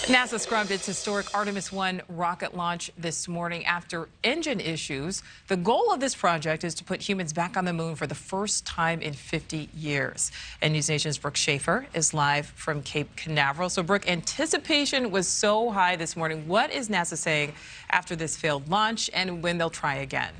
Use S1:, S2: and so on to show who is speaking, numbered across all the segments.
S1: NASA scrubbed its historic Artemis 1 rocket launch this morning after engine issues. The goal of this project is to put humans back on the moon for the first time in 50 years. And NewsNation's Brooke Schaefer is live from Cape Canaveral. So, Brooke, anticipation was so high this morning. What is NASA saying after this failed launch and when they'll try again?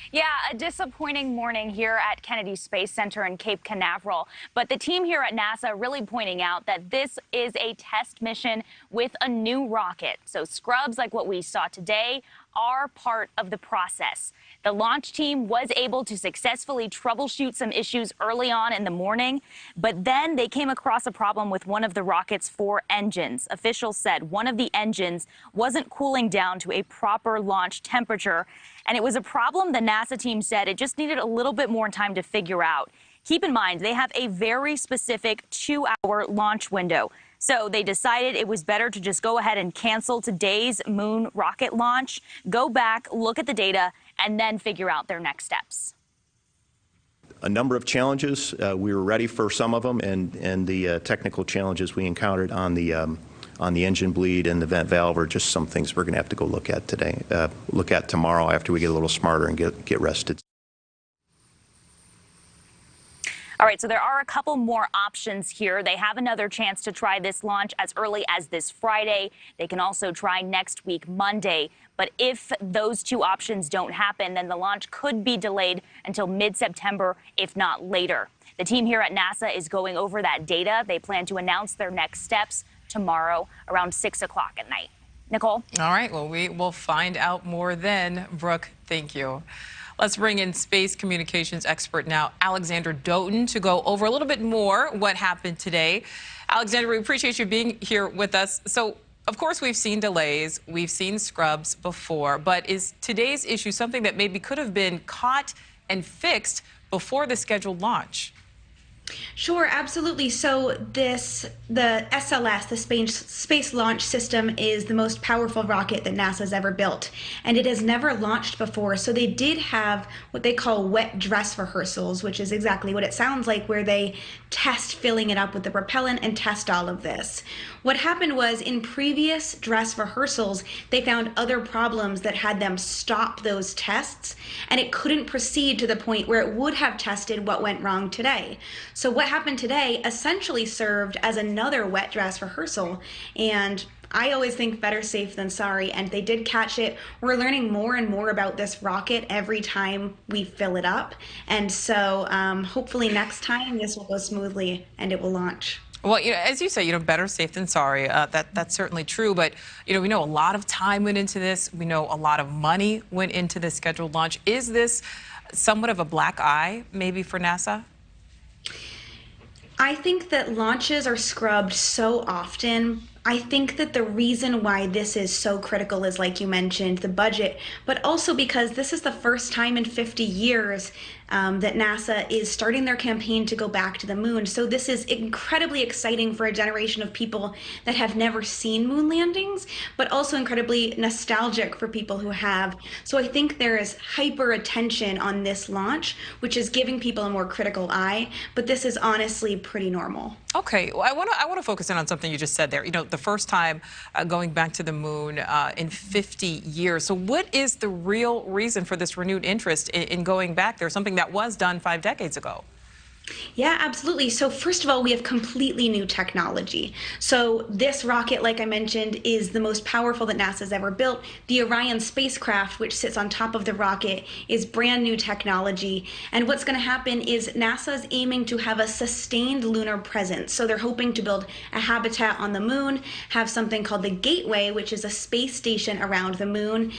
S2: Yeah, a disappointing morning here at Kennedy Space Center in Cape Canaveral. But the team here at NASA really pointing out that this is a test mission with a new rocket. So scrubs like what we saw today are part of the process. The launch team was able to successfully troubleshoot some issues early on in the morning, but then they came across a problem with one of the rocket's 4 engines. Officials said one of the engines wasn't cooling down to a proper launch temperature, and it was a problem the NASA team said it just needed a little bit more time to figure out. Keep in mind, they have a very specific 2-hour launch window. So they decided it was better to just go ahead and cancel today's moon rocket launch, go back, look at the data, and then figure out their next steps.
S3: A number of challenges. We were ready for some of them, and the technical challenges we encountered on the engine bleed and the vent valve are just some things we're going to have to go look at today, look at tomorrow after we get a little smarter and get rested.
S2: All right, so there are a couple more options here. They have another chance to try this launch as early as this Friday. They can also try next week, Monday. But if those 2 options don't happen, then the launch could be delayed until mid-September, if not later. The team here at NASA is going over that data. They plan to announce their next steps tomorrow around 6 o'clock at night. Nichole?
S1: All right, well, we will find out more then. Brooke, thank you. Let's bring in space communications expert now, Alexander Doughton, to go over a little bit more what happened today. Alexander, we appreciate you being here with us. So, of course, we've seen delays, we've seen scrubs before, but is today's issue something that maybe could have been caught and fixed before the scheduled launch?
S4: Sure, absolutely. So the SLS, the Space Launch System, is the most powerful rocket that NASA's ever built, and it has never launched before. So they did have what they call wet dress rehearsals, which is exactly what it sounds like, where they test filling it up with the propellant and test all of this. What happened was, in previous dress rehearsals, they found other problems that had them stop those tests, and it couldn't proceed to the point where it would have tested what went wrong today. So what happened today essentially served as another wet dress rehearsal, and I always think better safe than sorry, and they did catch it. We're learning more and more about this rocket every time we fill it up, and so hopefully next time this will go smoothly and it will launch.
S1: Well, as you say, better safe than sorry. That's certainly true. But, we know a lot of time went into this. We know a lot of money went into this scheduled launch. Is this somewhat of a black eye, maybe, for NASA?
S4: I think that launches are scrubbed so often. I think that the reason why this is so critical is, like you mentioned, the budget, but also because this is the first time in 50 years that NASA is starting their campaign to go back to the moon. So this is incredibly exciting for a generation of people that have never seen moon landings, but also incredibly nostalgic for people who have. So I think there is hyper attention on this launch, which is giving people a more critical eye, but this is honestly pretty normal.
S1: Okay, well, I want to focus in on something you just said there. The first time going back to the moon in 50 years. So what is the real reason for this renewed interest in going back there? Something that was done 5 decades ago.
S4: Yeah, absolutely. So first of all, we have completely new technology. So this rocket, like I mentioned, is the most powerful that NASA's ever built. The Orion spacecraft, which sits on top of the rocket, is brand new technology. And what's going to happen is NASA's aiming to have a sustained lunar presence. So they're hoping to build a habitat on the moon, have something called the Gateway, which is a space station around the moon,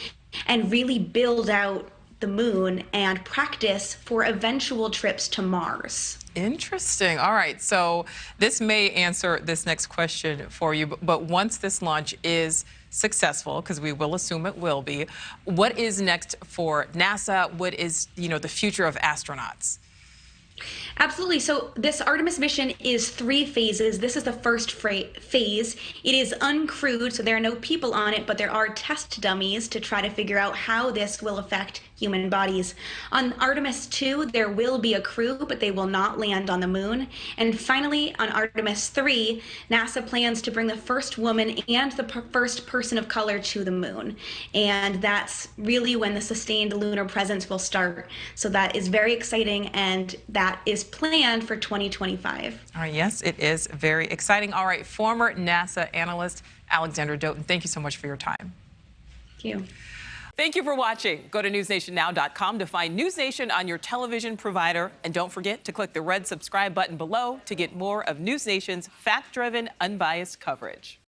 S4: and really build out the moon and practice for eventual trips to Mars.
S1: Interesting. All right. So this may answer this next question for you. But once this launch is successful, because we will assume it will be, what is next for NASA? What is, the future of astronauts?
S4: Absolutely. So this Artemis mission is 3 phases. This is the first phase. It is uncrewed, so there are no people on it, but there are test dummies to try to figure out how this will affect human bodies. On Artemis 2, there will be a crew, but they will not land on the moon. And finally, on Artemis 3, NASA plans to bring the first woman and the first person of color to the moon. And that's really when the sustained lunar presence will start. So that is very exciting, and that is planned for 2025.
S1: All right, yes, it is very exciting. All right, former NASA analyst Alexandra Doughton, thank you so much for your time.
S4: Thank you.
S5: Thank you for watching. Go to newsnationnow.com to find NewsNation on your television provider. And don't forget to click the red subscribe button below to get more of NewsNation's fact-driven, unbiased coverage.